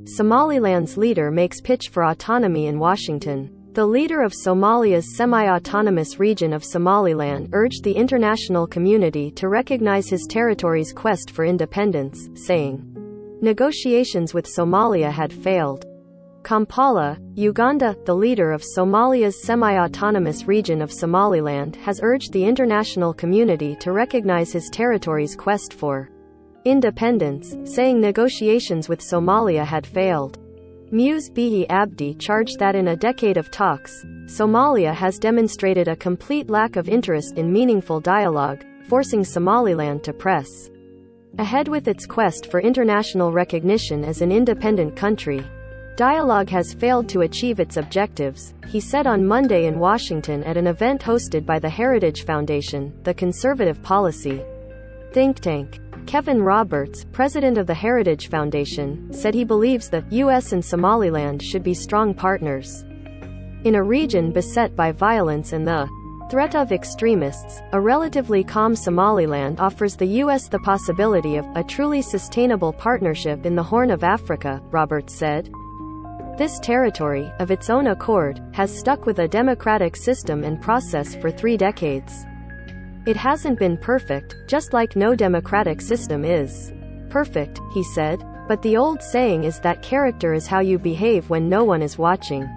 Somaliland's leader makes pitch for autonomy in Washington. The leader of Somalia's semi-autonomous region of Somaliland urged the international community to recognize his territory's quest for independence, saying, negotiations with Somalia had failed. Kampala, Uganda, the leader of Somalia's semi-autonomous region of Somaliland, has urged the international community to recognize his territory's quest for independence, saying negotiations with Somalia had failed. Muse Bihi Abdi charged that in a decade of talks, Somalia has demonstrated a complete lack of interest in meaningful dialogue, forcing Somaliland to press ahead with its quest for international recognition as an independent country. Dialogue has failed to achieve its objectives, he said on Monday in Washington at an event hosted by the Heritage Foundation, the conservative policy think tank. Kevin Roberts, president of the Heritage Foundation, said he believes the U.S. and Somaliland should be strong partners. In a region beset by violence and the threat of extremists, a relatively calm Somaliland offers the U.S. the possibility of a truly sustainable partnership in the Horn of Africa, Roberts said. This territory, of its own accord, has stuck with a democratic system and process for 3 decades. It hasn't been perfect, just like no democratic system is perfect, he said, but the old saying is that character is how you behave when no one is watching.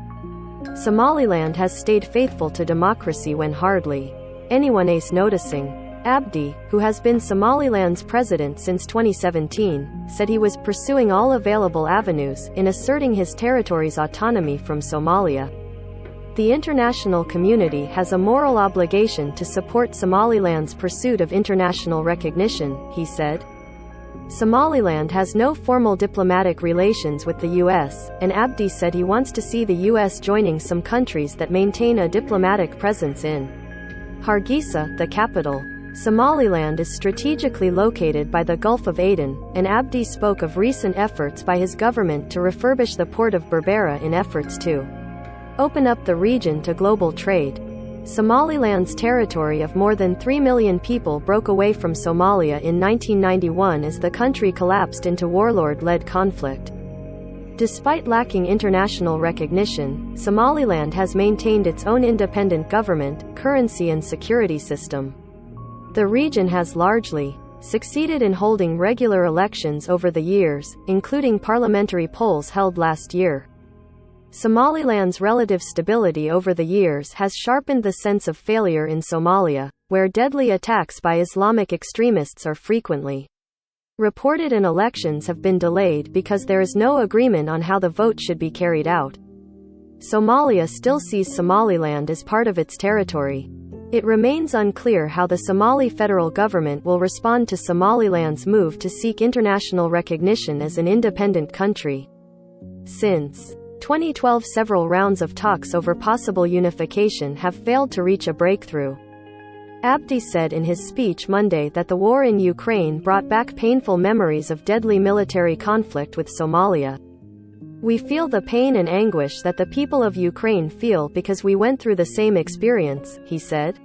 Somaliland has stayed faithful to democracy when hardly anyone is noticing. Abdi, who has been Somaliland's president since 2017, said he was pursuing all available avenues in asserting his territory's autonomy from Somalia. The international community has a moral obligation to support Somaliland's pursuit of international recognition, he said. Somaliland has no formal diplomatic relations with the U.S., and Abdi said he wants to see the U.S. joining some countries that maintain a diplomatic presence in Hargeisa, the capital. Somaliland is strategically located by the Gulf of Aden, and Abdi spoke of recent efforts by his government to refurbish the port of Berbera in efforts to open up the region to global trade. Somaliland's territory of more than 3 million people broke away from Somalia in 1991 as the country collapsed into warlord-led conflict. Despite lacking international recognition, Somaliland has maintained its own independent government, currency and security system. The region has largely succeeded in holding regular elections over the years, including parliamentary polls held last year. Somaliland's relative stability over the years has sharpened the sense of failure in Somalia, where deadly attacks by Islamic extremists are frequently reported and elections have been delayed because there is no agreement on how the vote should be carried out. Somalia still sees Somaliland as part of its territory. It remains unclear how the Somali federal government will respond to Somaliland's move to seek international recognition as an independent country. Since 2012, several rounds of talks over possible unification have failed to reach a breakthrough. Abdi said in his speech Monday that the war in Ukraine brought back painful memories of deadly military conflict with Somalia. We feel the pain and anguish that the people of Ukraine feel because we went through the same experience, he said.